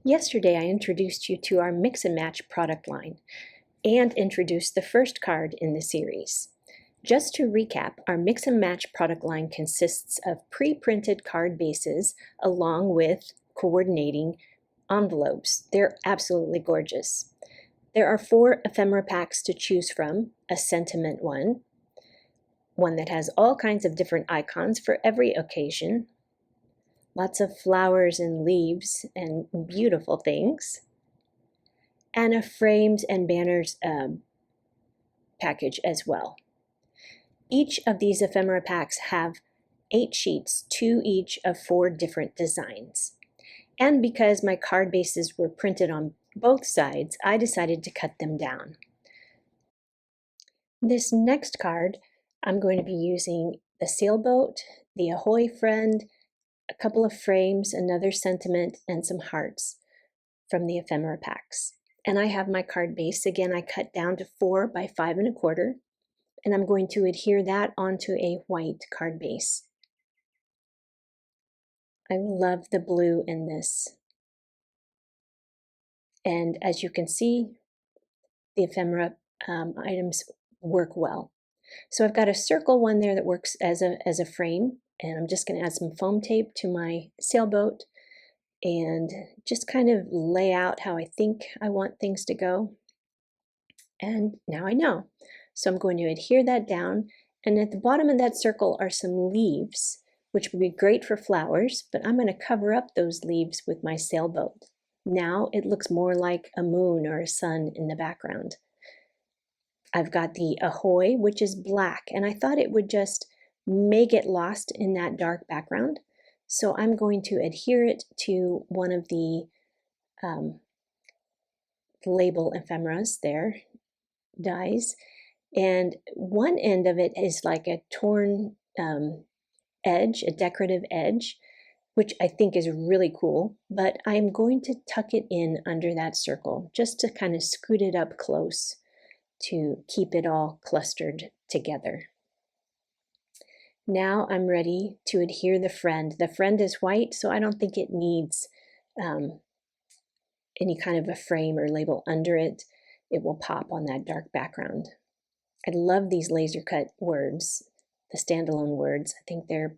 Yesterday, I introduced you to our Mix and Match product line and introduced the first card in the series. Just to recap, our Mix and Match product line consists of pre-printed card bases along with coordinating envelopes. They're absolutely gorgeous. There are 4 ephemera packs to choose from, a sentiment one that has all kinds of different icons for every occasion, lots of flowers and leaves and beautiful things, and a frames and banners package as well. Each of these ephemera packs have 8 sheets, 2 each of 4 different designs. And because my card bases were printed on both sides, I decided to cut them down. This next card, I'm going to be using the sailboat, the Ahoy Friend, a couple of frames, another sentiment, and some hearts from the ephemera packs. And I have my card base. Again, I cut down to 4 by 5 1/4, and I'm going to adhere that onto a white card base. I love the blue in this. And as you can see, the ephemera items work well. So I've got a circle one there that works as a frame, and I'm just going to add some foam tape to my sailboat and just kind of lay out how I think I want things to go. And now I know. So I'm going to adhere that down, and at the bottom of that circle are some leaves, which would be great for flowers, but I'm going to cover up those leaves with my sailboat. Now it looks more like a moon or a sun in the background. I've got the Ahoy, which is black, and I thought it would just make it lost in that dark background. So I'm going to adhere it to one of the label ephemeras there, dies, and one end of it is like a torn edge, a decorative edge, which I think is really cool, but I'm going to tuck it in under that circle just to kind of scoot it up close to keep it all clustered together. Now I'm ready to adhere the friend. The friend is white, so I don't think it needs any kind of a frame or label under it. It will pop on that dark background. I love these laser cut words, the standalone words. I think they're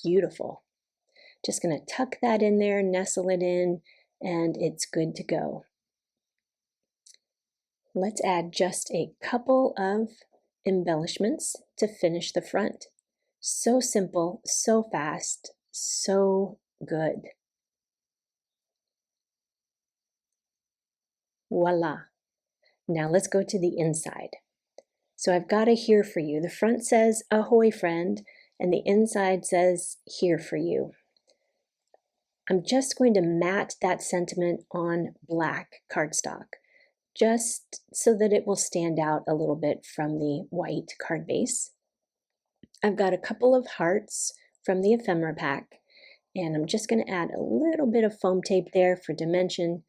beautiful. Just going to tuck that in there, nestle it in, and it's good to go. Let's add just a couple of embellishments to finish the front. So simple, so fast, so good. Voila. Now let's go to the inside. So I've got a here for you. The front says Ahoy Friend, and the inside says here for you. I'm just going to mat that sentiment on black cardstock, just so that it will stand out a little bit from the white card base. I've got a couple of hearts from the ephemera pack, and I'm just going to add a little bit of foam tape there for dimension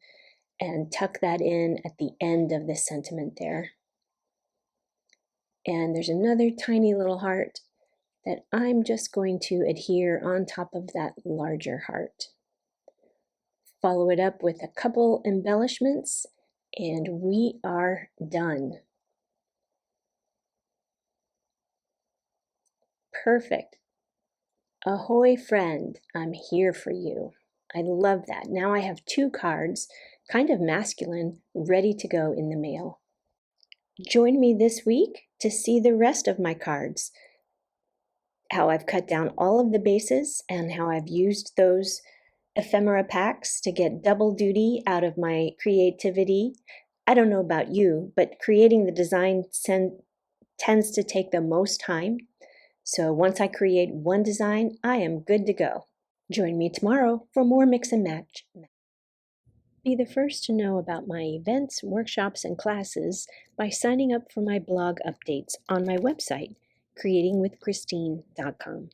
and tuck that in at the end of the sentiment there. And there's another tiny little heart that I'm just going to adhere on top of that larger heart. Follow it up with a couple embellishments, and we are done. Perfect. Ahoy Friend, I'm here for you. I love that. Now I have 2 cards, kind of masculine, ready to go in the mail. Join me this week to see the rest of my cards, how I've cut down all of the bases and how I've used those ephemera packs to get double duty out of my creativity. I don't know about you, but creating the design tends to take the most time. So once I create one design, I am good to go. Join me tomorrow for more Mix and Match. Be the first to know about my events, workshops, and classes by signing up for my blog updates on my website, creatingwithchristine.com.